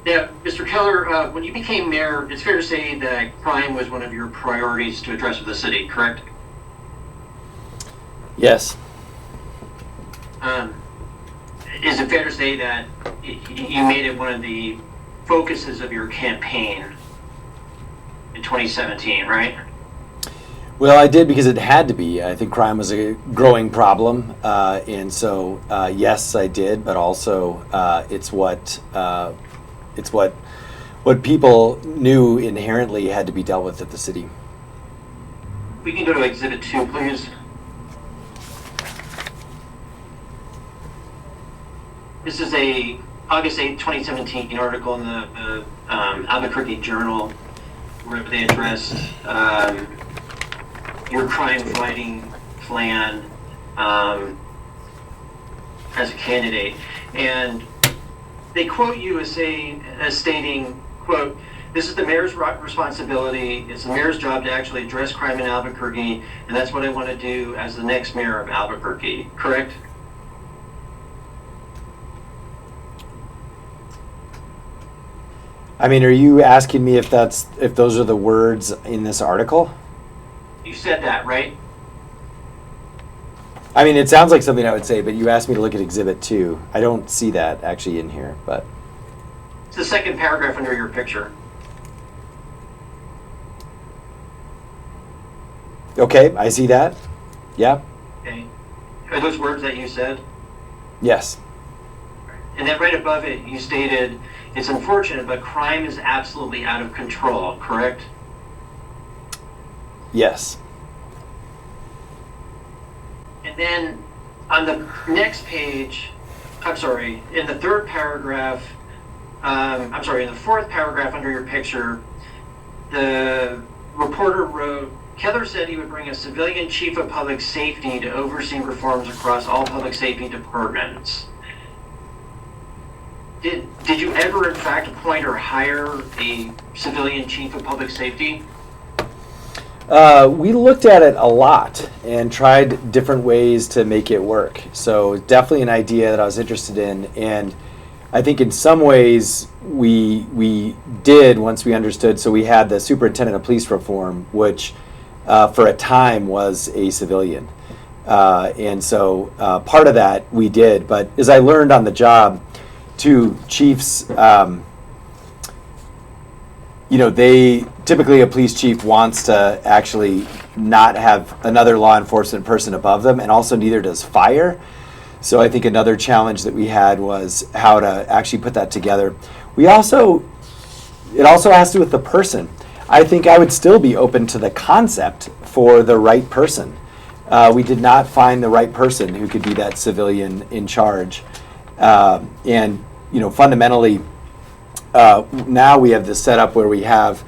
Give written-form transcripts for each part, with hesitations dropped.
Now, Mr. Keller, when you became mayor, it's fair to say that crime was one of your priorities to address with the city, correct? Yes. Is it fair to say that you made it one of the focuses of your campaign in 2017, right? Well, I did because it had to be. I think crime was a growing problem, and so yes, I did. But also, it's what people knew inherently had to be dealt with at the city. We can go to Exhibit 2, please. This is a August 8, 2017 article in the Albuquerque Journal where they addressed your crime fighting plan as a candidate. And they quote you as stating, quote, "This is the mayor's responsibility. It's the mayor's job to actually address crime in Albuquerque, and that's what I want to do as the next mayor of Albuquerque," correct? I mean, are you asking me if those are the words in this article? You said that, right? I mean, it sounds like something I would say, but you asked me to look at Exhibit 2. I don't see that actually in here, but... It's the second paragraph under your picture. Okay, I see that. Yeah. Okay. Are those words that you said? Yes. And then right above it, you stated, "It's unfortunate, but crime is absolutely out of control," correct? Yes. And then on the next page, in the third paragraph, in the fourth paragraph under your picture, the reporter wrote, "Keller said he would bring a civilian chief of public safety to oversee reforms across all public safety departments." Did you ever, in fact, appoint or hire a civilian chief of public safety? We looked at it a lot and tried different ways to make it work. So definitely an idea that I was interested in, and I think in some ways we did once we understood. So we had the superintendent of police reform, which for a time was a civilian, and so part of that we did. But as I learned on the job, to chiefs, they typically, a police chief wants to actually not have another law enforcement person above them, and also neither does fire. So I think another challenge that we had was how to actually put that together. It also has to do with the person. I think I would still be open to the concept for the right person. We did not find the right person who could be that civilian in charge. And fundamentally, now we have this setup where we have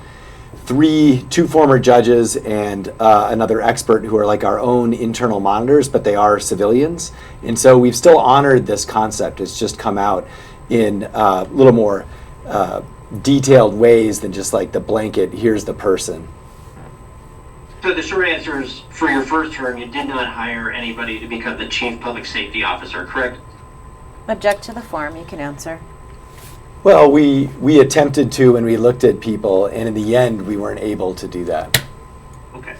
two former judges and another expert who are like our own internal monitors, but they are civilians. And so we've still honored this concept. It's just come out in a little more detailed ways than just like the blanket, here's the person. So the short answer is, for your first term, you did not hire anybody to become the chief public safety officer, correct? Object to the form, you can answer. Well, we attempted to, and we looked at people, and in the end, we weren't able to do that. Okay.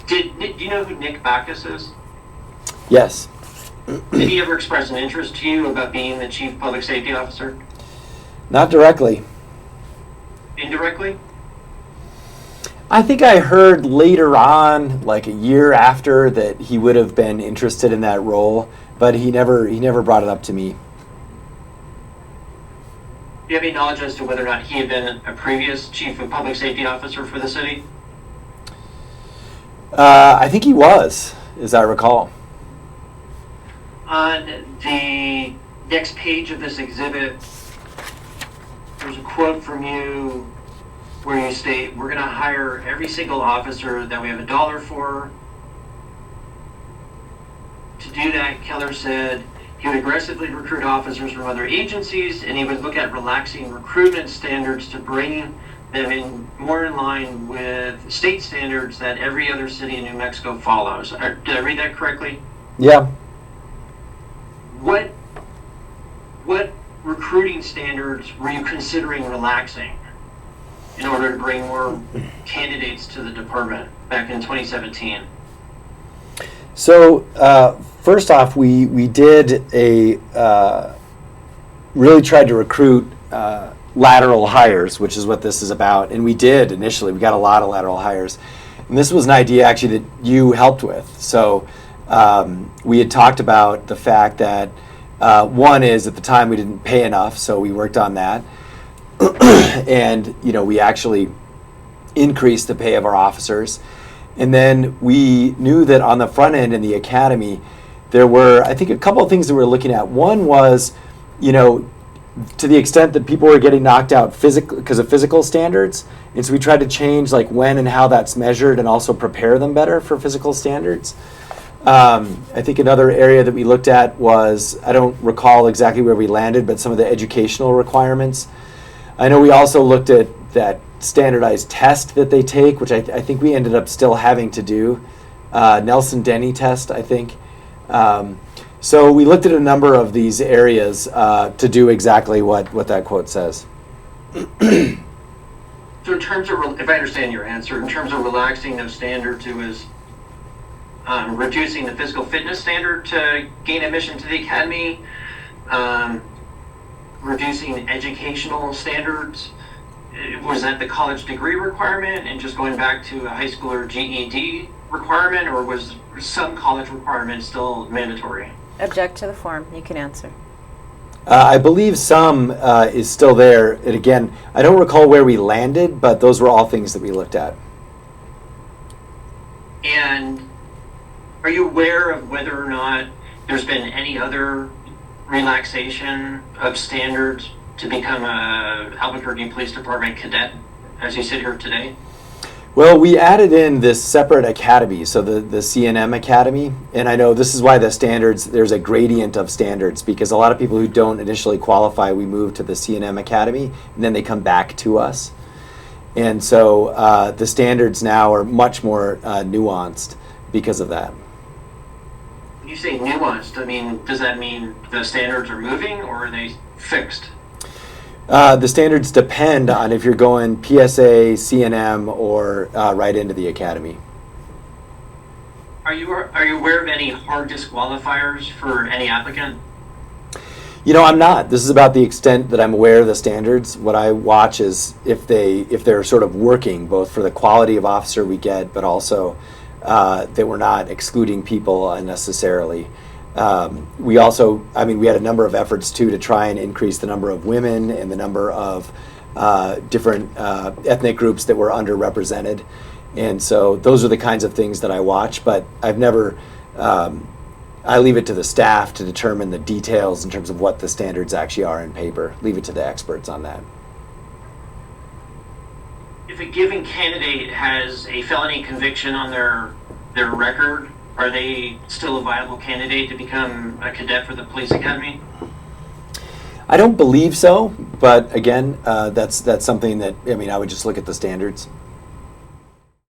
Do you know who Nick Backus is? Yes. Did he ever express an interest to you about being the chief public safety officer? Not directly. Indirectly? I think I heard later on, like a year after, that he would have been interested in that role, but he never brought it up to me. Do you have any knowledge as to whether or not he had been a previous chief of public safety officer for the city? I think he was, as I recall. On the next page of this exhibit, there's a quote from you where you state, "We're going to hire every single officer that we have $1 for." To do that, Keller said he would aggressively recruit officers from other agencies, and he would look at relaxing recruitment standards to bring them more in line with state standards that every other city in New Mexico follows. Did I read that correctly? Yeah. What recruiting standards were you considering relaxing in order to bring more candidates to the department back in 2017? So first off, we did really tried to recruit lateral hires, which is what this is about, and we did initially. We got a lot of lateral hires, and this was an idea actually that you helped with. So we had talked about the fact that one is at the time we didn't pay enough, so we worked on that, and we actually increased the pay of our officers. And then we knew that on the front end in the academy, there were, I think, a couple of things that we were looking at. One was, to the extent that people were getting knocked out because of physical standards. And so we tried to change like when and how that's measured and also prepare them better for physical standards. I think another area that we looked at was, I don't recall exactly where we landed, but some of the educational requirements. I know we also looked at that standardized test that they take, which I think we ended up still having to do, Nelson-Denny test, I think. So we looked at a number of these areas to do exactly what that quote says. So in terms of, if I understand your answer, in terms of relaxing those standards, it was reducing the physical fitness standard to gain admission to the academy, reducing educational standards. Was that the college degree requirement and just going back to a high school or GED requirement, or was some college requirement still mandatory? Object to the form. You can answer. I believe some is still there. And again, I don't recall where we landed, but those were all things that we looked at. And are you aware of whether or not there's been any other relaxation of standards to become a Albuquerque Police Department cadet as you sit here today? Well, we added in this separate academy, so the CNM Academy, and I know this is why the standards, there's a gradient of standards, because a lot of people who don't initially qualify, we move to the CNM Academy, and then they come back to us. And so the standards now are much more nuanced because of that. When you say nuanced, I mean, does that mean the standards are moving or are they fixed? The standards depend on if you're going PSA, CNM, or right into the academy. Are you aware of any hard disqualifiers for any applicant? I'm not. This is about the extent that I'm aware of the standards. What I watch is if they're sort of working both for the quality of officer we get, but also that we're not excluding people unnecessarily. We also, we had a number of efforts too to try and increase the number of women and the number of different ethnic groups that were underrepresented. And so those are the kinds of things that I watch, but I've never, I leave it to the staff to determine the details in terms of what the standards actually are in paper. Leave it to the experts on that. If a given candidate has a felony conviction on their record, are they still a viable candidate to become a cadet for the police academy? I don't believe so, but again, that's something that, I would just look at the standards.